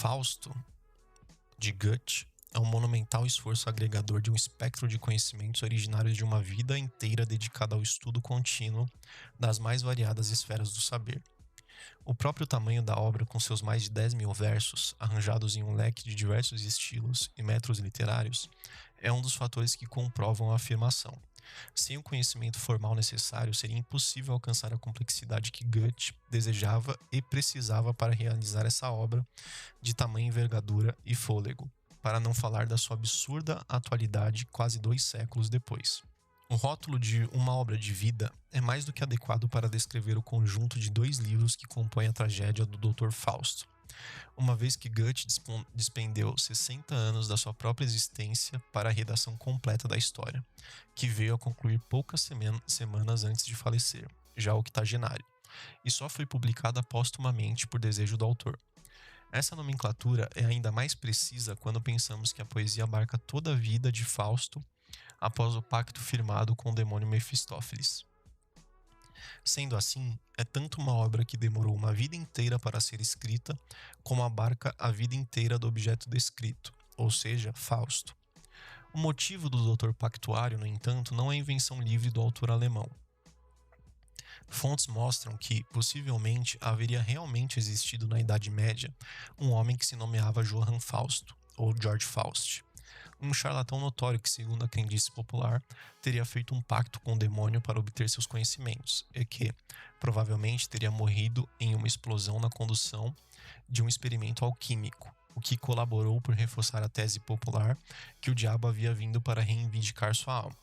Fausto, de Goethe, é um monumental esforço agregador de um espectro de conhecimentos originários de uma vida inteira dedicada ao estudo contínuo das mais variadas esferas do saber. O próprio tamanho da obra, com seus mais de 10.000 versos, arranjados em um leque de diversos estilos e metros literários, é um dos fatores que comprovam a afirmação. Sem o conhecimento formal necessário, seria impossível alcançar a complexidade que Goethe desejava e precisava para realizar essa obra de tamanha envergadura e fôlego, para não falar da sua absurda atualidade quase 2 séculos depois. O rótulo de uma obra de vida é mais do que adequado para descrever o conjunto de 2 livros que compõem a tragédia do Dr. Fausto, uma vez que Goethe despendeu 60 anos da sua própria existência para a redação completa da história, que veio a concluir poucas semanas antes de falecer, já octogenário, e só foi publicada póstumamente por desejo do autor. Essa nomenclatura é ainda mais precisa quando pensamos que a poesia abarca toda a vida de Fausto após o pacto firmado com o demônio Mefistófeles. Sendo assim, é tanto uma obra que demorou uma vida inteira para ser escrita, como abarca a vida inteira do objeto descrito, ou seja, Fausto. O motivo do Doutor Pactuário, no entanto, não é invenção livre do autor alemão. Fontes mostram que, possivelmente, haveria realmente existido na Idade Média um homem que se nomeava Johann Fausto, ou George Faust, um charlatão notório que, segundo a crendice popular, teria feito um pacto com o demônio para obter seus conhecimentos, e que, provavelmente, teria morrido em uma explosão na condução de um experimento alquímico, o que colaborou por reforçar a tese popular que o diabo havia vindo para reivindicar sua alma.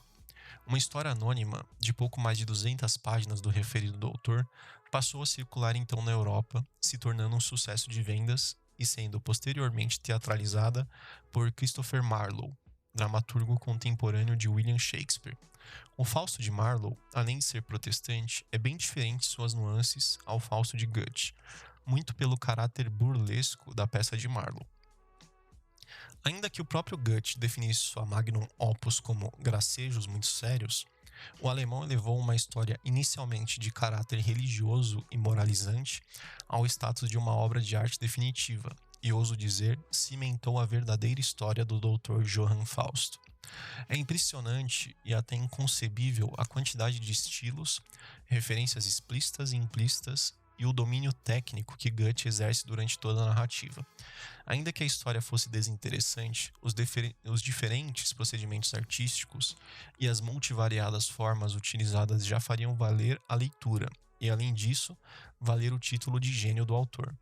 Uma história anônima, de pouco mais de 200 páginas do referido doutor, passou a circular então na Europa, se tornando um sucesso de vendas e sendo posteriormente teatralizada por Christopher Marlowe, dramaturgo contemporâneo de William Shakespeare. O Fausto de Marlowe, além de ser protestante, é bem diferente em suas nuances ao Fausto de Goethe, muito pelo caráter burlesco da peça de Marlowe. Ainda que o próprio Goethe definisse sua magnum opus como gracejos muito sérios, o alemão elevou uma história inicialmente de caráter religioso e moralizante ao status de uma obra de arte definitiva, e ouso dizer, cimentou a verdadeira história do Dr. Johann Fausto. É impressionante e até inconcebível a quantidade de estilos, referências explícitas e implícitas e o domínio técnico que Goethe exerce durante toda a narrativa. Ainda que a história fosse desinteressante, os diferentes procedimentos artísticos e as multivariadas formas utilizadas já fariam valer a leitura e, além disso, valer o título de gênio do autor.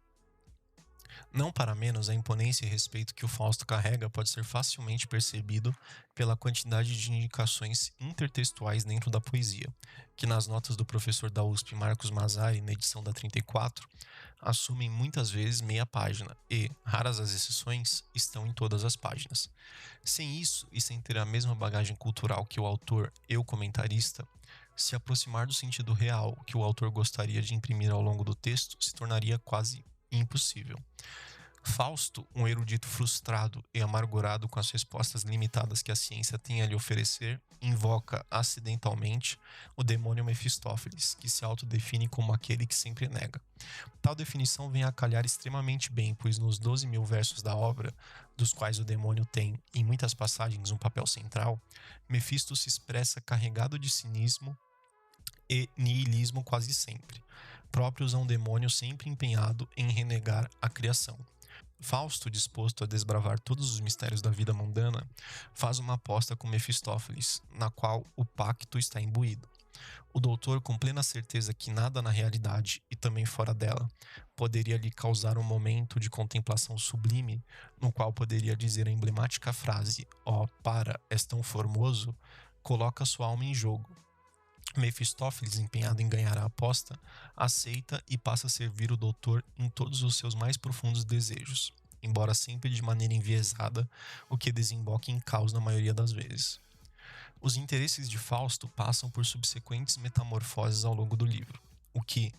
Não para menos, a imponência e respeito que o Fausto carrega pode ser facilmente percebido pela quantidade de indicações intertextuais dentro da poesia, que nas notas do professor da USP Marcos Mazzari, na edição da 34, assumem muitas vezes meia página e, raras as exceções, estão em todas as páginas. Sem isso, e sem ter a mesma bagagem cultural que o autor e o comentarista, se aproximar do sentido real que o autor gostaria de imprimir ao longo do texto se tornaria quase impossível. Fausto, um erudito frustrado e amargurado com as respostas limitadas que a ciência tem a lhe oferecer, invoca acidentalmente o demônio Mefistófeles, que se autodefine como aquele que sempre nega. Tal definição vem a calhar extremamente bem, pois nos 12.000 versos da obra, dos quais o demônio tem, em muitas passagens, um papel central, Mefisto se expressa carregado de cinismo e niilismo quase sempre, próprios a um demônio sempre empenhado em renegar a criação. Fausto, disposto a desbravar todos os mistérios da vida mundana, faz uma aposta com Mefistófeles, na qual o pacto está imbuído. O doutor, com plena certeza que nada na realidade, e também fora dela, poderia lhe causar um momento de contemplação sublime, no qual poderia dizer a emblemática frase «Ó, para, és tão formoso», coloca sua alma em jogo. Mefistófeles, empenhado em ganhar a aposta, aceita e passa a servir o doutor em todos os seus mais profundos desejos, embora sempre de maneira enviesada, o que desemboca em caos na maioria das vezes. Os interesses de Fausto passam por subsequentes metamorfoses ao longo do livro, o que,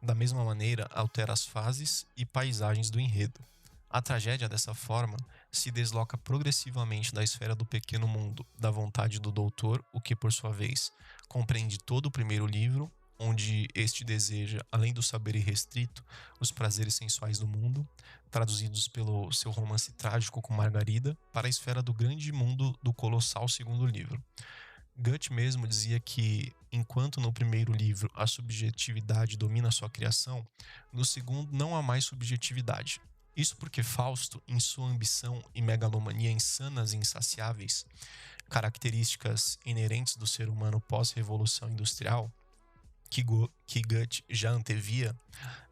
da mesma maneira, altera as fases e paisagens do enredo. A tragédia, dessa forma, se desloca progressivamente da esfera do pequeno mundo, da vontade do doutor, o que, por sua vez, compreende todo o primeiro livro, onde este deseja, além do saber irrestrito, os prazeres sensuais do mundo, traduzidos pelo seu romance trágico com Margarida, para a esfera do grande mundo do colossal segundo livro. Goethe mesmo dizia que, enquanto no primeiro livro a subjetividade domina sua criação, no segundo não há mais subjetividade. Isso porque Fausto, em sua ambição e megalomania insanas e insaciáveis, características inerentes do ser humano pós-revolução industrial, que Goethe já antevia,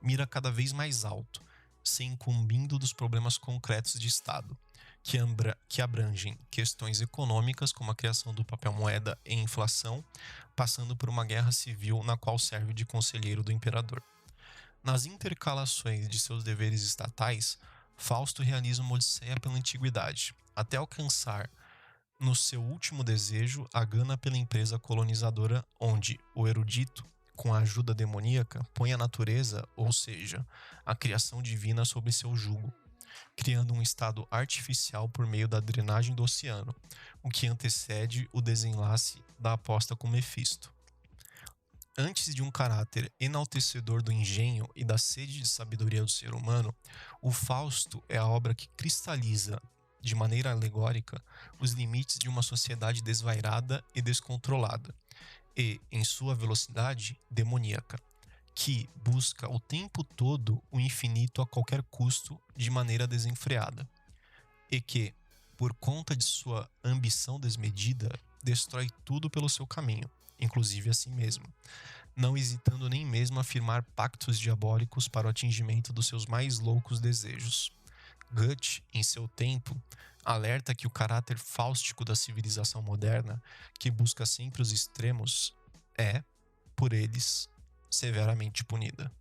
mira cada vez mais alto, se incumbindo dos problemas concretos de Estado, que abrangem questões econômicas, como a criação do papel moeda e inflação, passando por uma guerra civil na qual serve de conselheiro do imperador. Nas intercalações de seus deveres estatais, Fausto realiza uma odisseia pela antiguidade, até alcançar, no seu último desejo, a gana pela empresa colonizadora, onde o erudito, com a ajuda demoníaca, põe a natureza, ou seja, a criação divina, sob seu jugo, criando um estado artificial por meio da drenagem do oceano, o que antecede o desenlace da aposta com Mefisto. Antes de um caráter enaltecedor do engenho e da sede de sabedoria do ser humano, o Fausto é a obra que cristaliza, de maneira alegórica, os limites de uma sociedade desvairada e descontrolada, e, em sua velocidade, demoníaca, que busca o tempo todo o infinito a qualquer custo de maneira desenfreada, e que, por conta de sua ambição desmedida, destrói tudo pelo seu caminho, inclusive a si mesmo, não hesitando nem mesmo a firmar pactos diabólicos para o atingimento dos seus mais loucos desejos. Goethe, em seu tempo, alerta que o caráter fáustico da civilização moderna, que busca sempre os extremos, é, por eles, severamente punida.